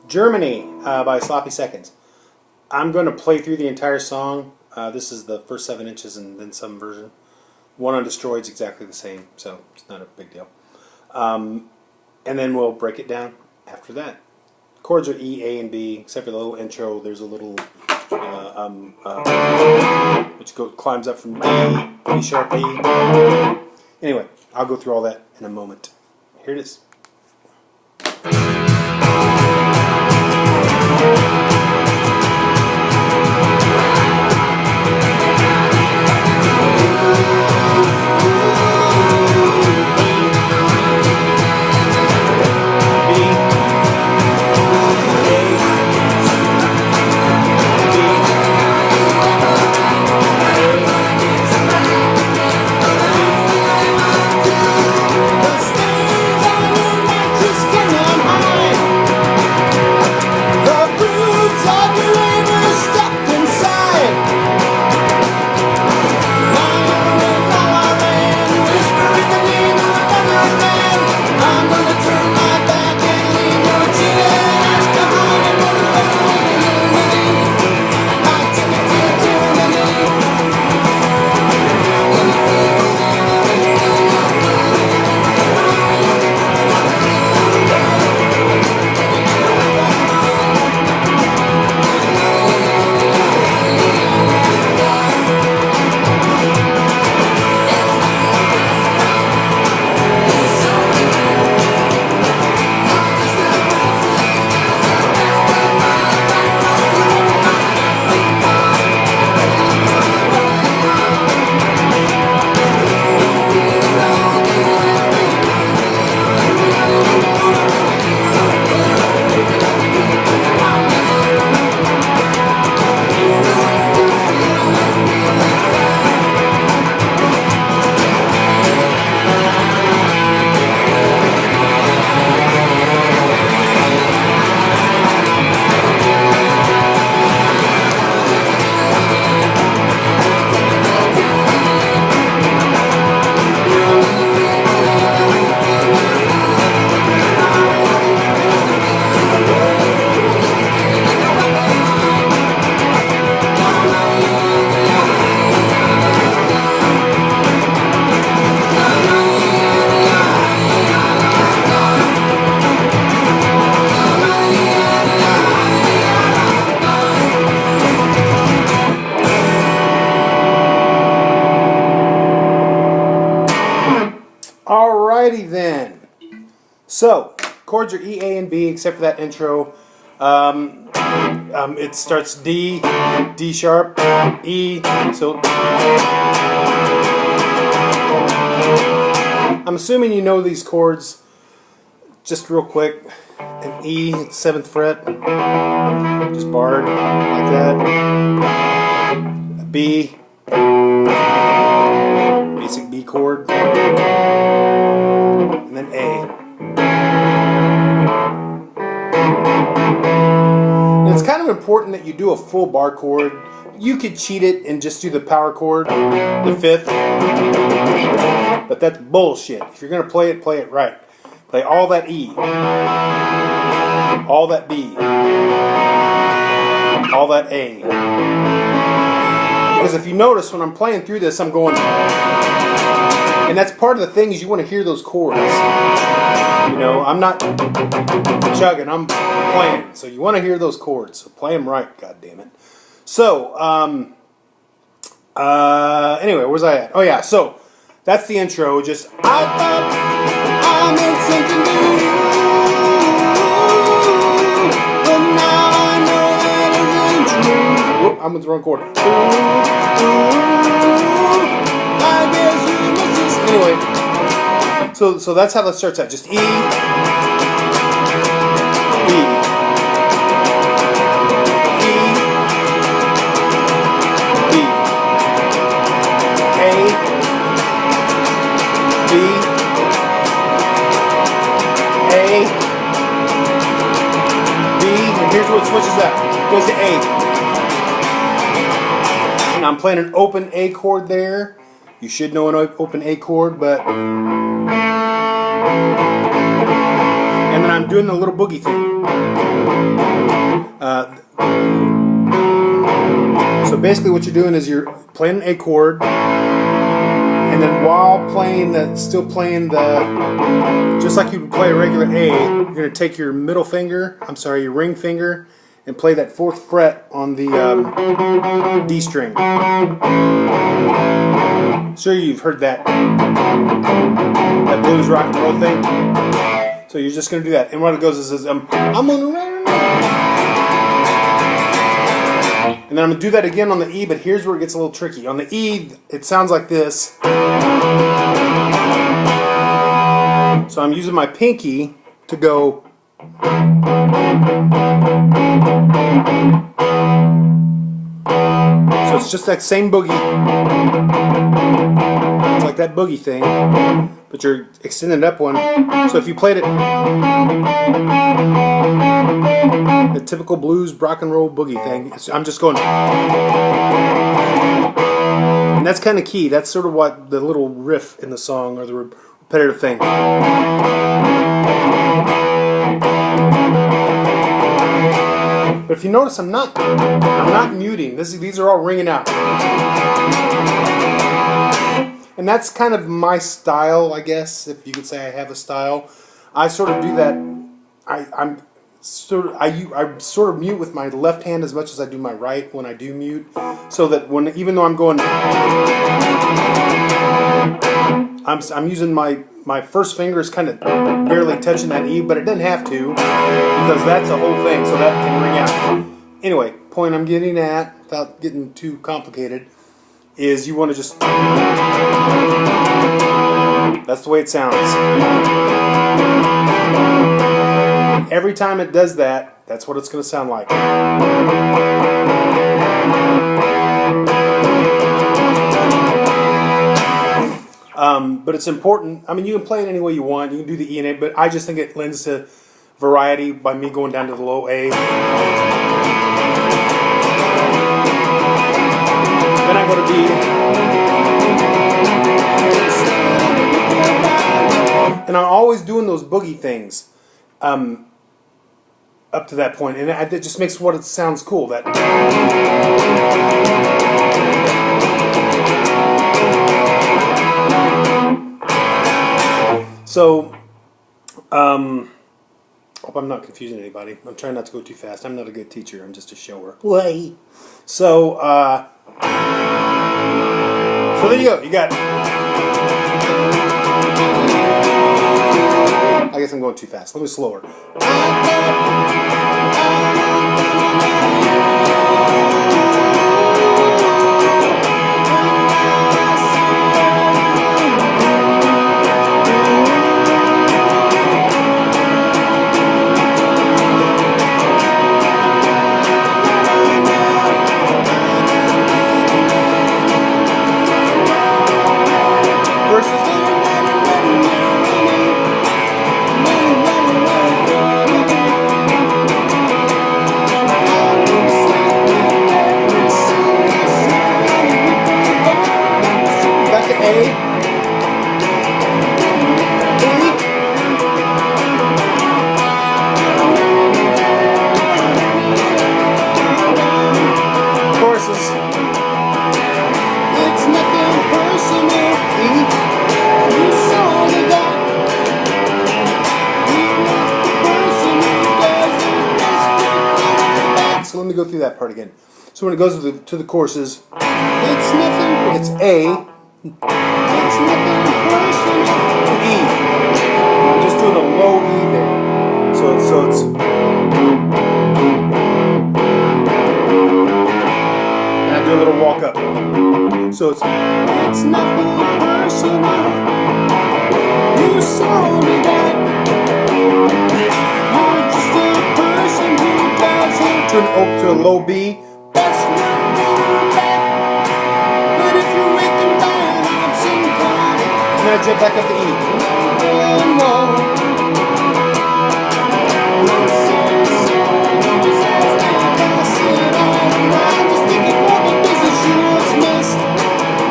Germany by Sloppy Seconds. I'm going to play through the entire song. This is the first 7 inches and then some version. One on Destroyed is exactly the same, so it's not a big deal. And then we'll break it down after that. Chords are E, A, and B, except for the little intro. There's a little which climbs up from D, D sharp, E. Anyway, I'll go through all that in a moment. Here it is. Alrighty then. So, chords are E, A, and B, except for that intro. It starts D, D sharp, E. So, I'm assuming you know these chords. Just real quick. An E, 7th fret, just barred like that. A B, basic B chord. And then A. And it's kind of important that you do a full bar chord. You could cheat it and just do the power chord, the 5th. But that's bullshit. If you're going to play it right. Play all that E, all that B, all that A. Because if you notice when I'm playing through this, I'm going, and that's part of the thing is you want to hear those chords. You know, I'm not chugging, I'm playing. So you want to hear those chords. So play them right, God damn it. So, anyway, where's I at? Oh yeah, so that's the intro. Just I thought I meant something to you, but now I know that it isn't true. Whoop, I'm with the wrong chord. I guess you must just... Anyway, so that's how that starts out. Just E, B, E, B, A, B, A, B, and here's what switches up. Goes to A. And I'm playing an open A chord there. You should know an open A chord, but... And then I'm doing the little boogie thing. So basically what you're doing is you're playing an A chord, and then while playing still playing just like you would play a regular A, you're going to take your middle finger, your ring finger, and play that 4th fret on the D string. Sure, you've heard that blues rock and roll thing. So you're just going to do that. And what it goes is I'm going to run. And then I'm going to do that again on the E, but here's where it gets a little tricky. On the E, it sounds like this. So I'm using my pinky to go. So it's just that same boogie. It's like that boogie thing, but you're extending up one. So if you played it, the typical blues rock and roll boogie thing, I'm just going. And that's kind of key. That's sort of what the little riff in the song, or the repetitive thing. But if you notice, I'm not muting. These are all ringing out. And that's kind of my style, I guess, if you could say I have a style. I sort of do that. I sort of mute with my left hand as much as I do my right when I do mute, so that even though I'm going, I'm using my first finger is kind of barely touching that E, but it doesn't have to, because that's a whole thing, so that can ring out. Anyway, point I'm getting at, without getting too complicated, is you want to just, that's the way it sounds. Every time it does that, that's what it's going to sound like. But it's important. I mean, you can play it any way you want. You can do the E and A, but I just think it lends to variety by me going down to the low A. Then I go to B. And I'm always doing those boogie things up to that point, and it just makes what it sounds cool. That. So, hope I'm not confusing anybody. I'm trying not to go too fast. I'm not a good teacher. I'm just a shower. Way. So, so there you go. You got. I guess I'm going too fast. Let me slower. Let me go through that part again. So when it goes to the choruses, it's nothing. It's A. It's nothing personal. To E. I'm just doing a low E there. So it's. And I do a little walk up. So it's nothing personal. You saw me that. You're just a person who doesn't. To a low B. That's not back. But if you're waking down, I'm singing crying. And then I jump back up to E.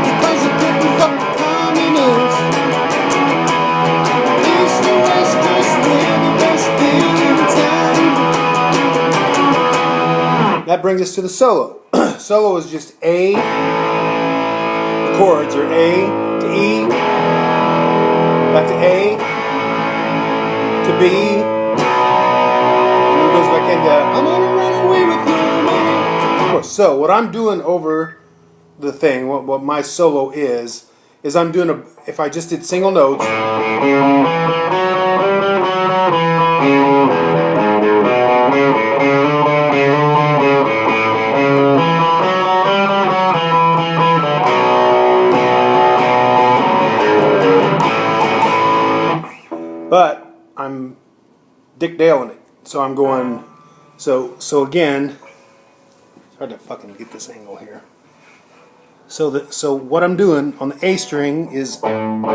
Because you couldn't fuck the communist. East or West, just live the best thing. That brings us to the solo. Solo is just A, the chords are A to E, back to A, to B, and then it goes back into I'm gonna run away with you, man. Of course, so what I'm doing over the thing, what my solo is I'm doing if I just did single notes, but I'm Dick Dale-ing it. So I'm going, so again, it's hard to fucking get this angle here. So what I'm doing on the A string is and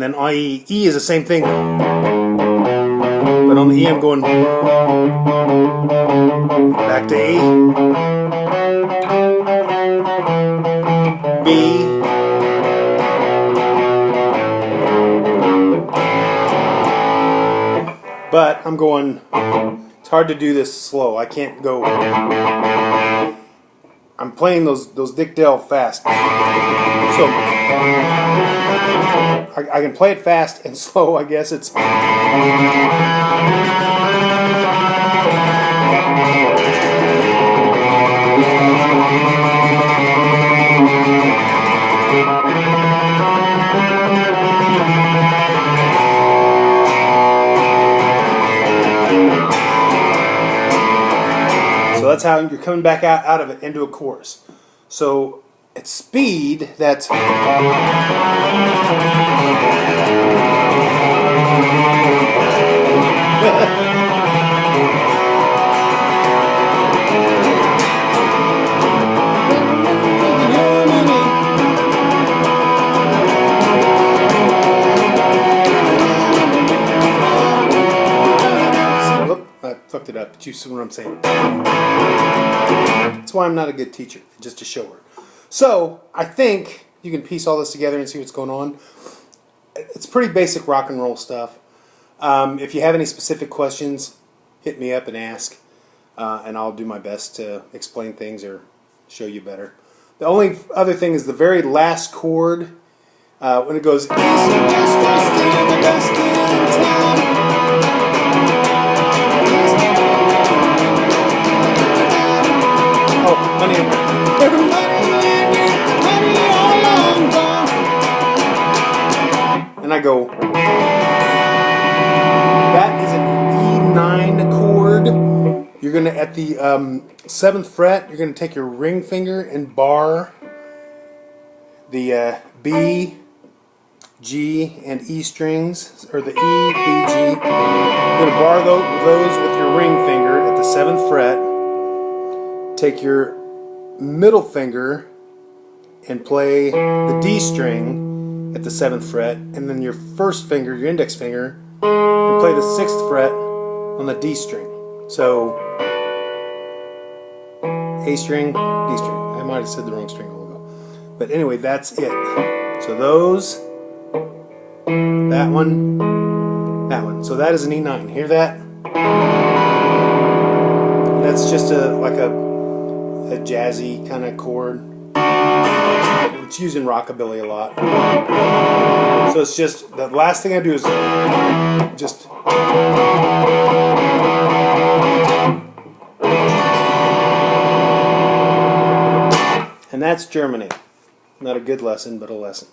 then E is the same thing, but on the E I'm going back to A, B, but I'm going, it's hard to do this slow. I can't go, I'm playing those Dick Dale fast. So I can play it fast and slow, I guess it's. So that's how you're coming back out of it into a chorus. So at speed, that's I fucked it up, but you see what I'm saying. That's why I'm not a good teacher, just to show her. So, I think you can piece all this together and see what's going on. It's pretty basic rock and roll stuff. If you have any specific questions, hit me up and ask, and I'll do my best to explain things or show you better. The only other thing is the very last chord, when it goes and I go, that is an E9 chord. You're going to, at the 7th fret, you're going to take your ring finger and bar the B, G, and E strings, or the E, B, G. You're going to bar those with your ring finger at the 7th fret. Take your middle finger and play the D string at the 7th fret, and then your first finger, your index finger, and play the 6th fret on the D string. So A string, D string. I might have said the wrong string a while ago. But anyway, that's it. So those, that one, that one. So that is an E9. Hear that? That's just like a jazzy kind of chord. It's used in rockabilly a lot. So it's just, the last thing I do is just. And that's Germany. Not a good lesson, but a lesson.